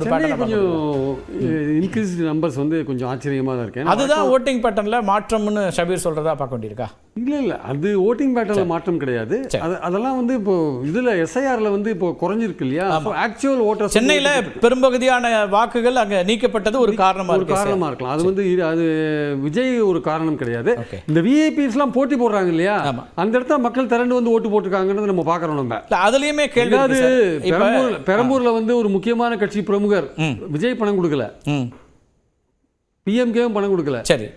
சென்னை கொஞ்சம் increased numbers வந்து கொஞ்சம் ஆச்சரியமாக தான் இருக்கு. அதுதான் ஓட்டிங் பேட்டர்னில் மாற்றம்னு ஷபீர் சொல்கிறதா பார்க்க வேண்டியிருக்கா? இல்லை அது ஓட்டிங் பேட்டர்னில் மாற்றம் கிடையாது. அதெல்லாம் வந்து இப்போ இதில் எஸ்ஐஆரில் வந்து இப்போ குறைஞ்சிருக்கு இல்லையா? ஆக்சுவல் ஓட்டர்ஸ் சென்னையில் பெரும்பகுதியான வாக்குகள் அங்கே நீக்கப்பட்டது ஒரு காரணமாக இருக்கலாம். அது வந்து அது விஜய் ஒரு காரணம் கிடையாது. இந்த விஐபிஸ்லாம் போட்டி போடுறாங்க இல்லையா, அந்த இடத்துல மக்கள் திரண்டு வந்து ஓட்டு போட்டிருக்காங்கன்னு நம்ம பார்க்குறோம். நம்ம அதுலேயுமே கேள்வி, பெரம்பூரில் வந்து ஒரு முக்கியமான கட்சி பிரமுகர் விஜய் பணம் கொடுக்கல, பிஎம்கேவும் பணம் கொடுக்கல. சரி,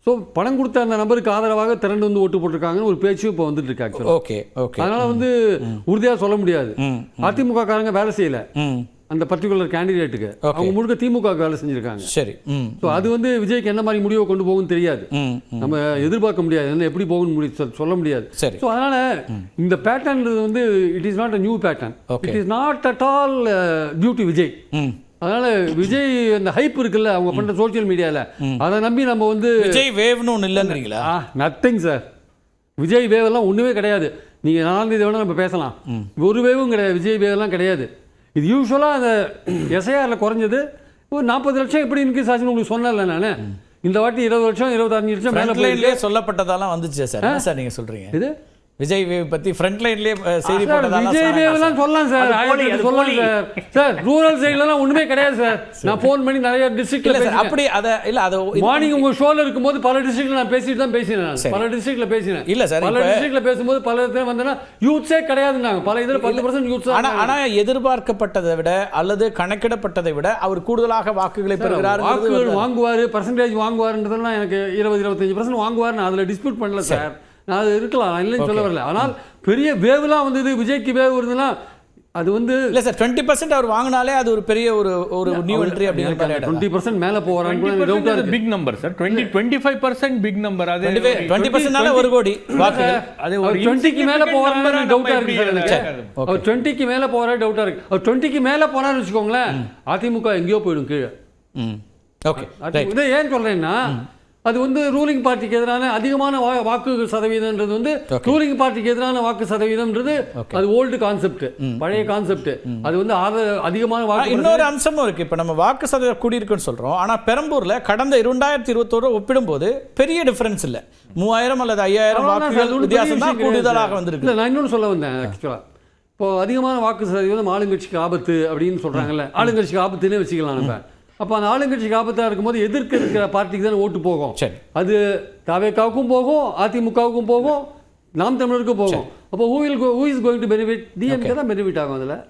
ஸோ பணம் கொடுத்த அந்த நபருக்கு ஆதரவாக திரண்டு வந்து ஓட்டு போட்டிருக்காங்கன்னு ஒரு பேச்சு இப்போ வந்துட்டு இருக்கு. ஓகே, அதனால வந்து உறுதியாக சொல்ல முடியாது. அதிமுக காரங்க வேலை செய்யல அந்த பர்டிகுலர் கேண்டிடேட்டுக்கு, அவங்க முழுக்க திமுக வேலை செஞ்சிருக்காங்க. சரி, ஸோ அது வந்து விஜய்க்கு என்ன மாதிரி முடிவை கொண்டு போகும்னு தெரியாது, நம்ம எதிர்பார்க்க முடியாது, என்ன எப்படி போகும்னு சொல்ல முடியாது. ஸோ அதனால இந்த பேட்டர்ன் வந்து it is not a new pattern, it is not at all due to Vijay. அதனால விஜய் அந்த ஹைப் இருக்குல்ல அவங்க பண்ற சோசியல் மீடியால, அதை நம்பி நம்ம வந்து விஜய் வேவ்னு ஒன்று இல்லைங்கிறீங்களா? நத்திங் சார், விஜய் வேவ் எல்லாம் ஒண்ணுமே கிடையாது. நீங்க 4ஆம் தேதி வேணா நம்ம பேசலாம், ஒரு வேவும் கிடையாது, விஜய் வேவ் எல்லாம் கிடையாது. இது யூஸ்வலாக அந்த எஸ்ஐஆரில் குறைஞ்சது ஒரு 40 லட்சம் எப்படி இன்க்ரீஸ் ஆச்சுன்னு உங்களுக்கு சொன்னல நான். இந்த வாட்டி 20 லட்சம் 25 லட்சம் மேலே சொல்லப்பட்டதெல்லாம் வந்துச்சு சார். என்ன சார் நீங்கள் சொல்கிறீங்க? இது விஜய் வேவ் பற்றி ஃப்ரண்ட் லைன்லேயே செய்தி விஜய் வேவ்லாம் சொல்லலாம் சார், சொல்லலாம் சார். சார் ரூரல் சைட்லலாம் ஒன்றுமே கிடையாது சார். நான் ஃபோன் பண்ணி நிறைய டிஸ்ட்ரிக்ட்ல அப்படி அதை இல்லை அதை மார்னிங் உங்கள் ஷோவில் இருக்கும்போது பல டிஸ்ட்ரிக்ட்ல நான் பேசிட்டு தான் பேசினேன், பல டிஸ்ட்ரிக்ட்ல பேசினேன். இல்லை சார், பல டிஸ்ட்ரிக்ட்ல பேசும்போது பல இடத்துல வந்தேன்னா யூத்ஸே கிடையாதுன்னாங்க, பல இதில் 10% யூத்ஸ். ஆனால் எதிர்பார்க்கப்பட்டதை விட அல்லது கணக்கிடப்பட்டதை விட அவர் கூடுதலாக வாக்குகளை பெறுகிறார், வாக்குகள் வாங்குவார், பர்சன்டேஜ் வாங்குவார்ன்றதெல்லாம் எனக்கு 20-25% வாங்குவார், நான் அதில் டிஸ்பியூட் பண்ணல சார். நான் அது இருக்கலாம், நான் இல்லைன்னு சொல்ல வரல. ஆனால் பெரிய வேவ்லாம் வந்தது, விஜய்க்கு வேவ் வருதுன்னா அது வந்து இல்லை சார். 20% அவர் வாங்கினாலே அது ஒரு பெரிய ஒரு நியூ என்ட்ரி அப்படிங்கிற 20% மேலே போகிறாங்க. Big number sir, 25% big number. அது 20%னால 1 கோடி வாக்குகள். அது ஒரு 20க்கு மேலே போகிறாங்க டவுட்டாக இருக்கு சார் எனக்கு. அவர் 20க்கு மேலே போகிற டவுட்டாக இருக்கு. அவர் 20க்கு மேலே போனான்னு வச்சுக்கோங்களேன், அதிமுக எங்கேயோ போயிடும் கீழே. ஓகே, இதை ஏன் சொல்கிறேன்னா அது வந்து ரூலிங் பார்ட்டிக்கு எதிரான அதிகமான வாக்கு சதவீதம்ன்றது வந்து ரூலிங் பார்ட்டிக்கு எதிரான வாக்கு சதவீதம்ன்றது அது ஓல்டு கான்செப்ட், பழைய கான்செப்ட். அது வந்து அதிகமான வாக்கு. இன்னொரு அம்சமும் இருக்கு. இப்போ நம்ம வாக்கு சதவீதம் கூடியிருக்குன்னு சொல்றோம், ஆனால் பெரம்பூர்ல கடந்த 2021 ஒப்பிடும்போது பெரிய டிஃபரன்ஸ் இல்லை. 3000 அல்லது 5000 வாக்குகள் வித்தியாசம் தான் கூடுதலாக வந்திருக்கு. இல்லை, நான் இன்னொன்று சொல்ல வந்தேன். ஆக்சுவலாக இப்போ அதிகமான வாக்கு சதவீதம் ஆளுங்கட்சிக்கு ஆபத்து அப்படின்னு சொல்றாங்கல்ல, ஆளுங்கட்சிக்கு ஆபத்துன்னே வச்சுக்கலாம் நம்ம. அப்போ அந்த ஆளுங்கட்சிக்கு ஆபத்தாக இருக்கும்போது எதிர்க்க இருக்கிற பார்ட்டிக்கு தானே ஓட்டு போகும். அது தவேகாவுக்கும் போகும், அதிமுகவுக்கும் போகும், நாம் தமிழருக்கும் போகும். அப்போ who is going to benefit? DMK தான் பெனிஃபிட் ஆகும் அதில்.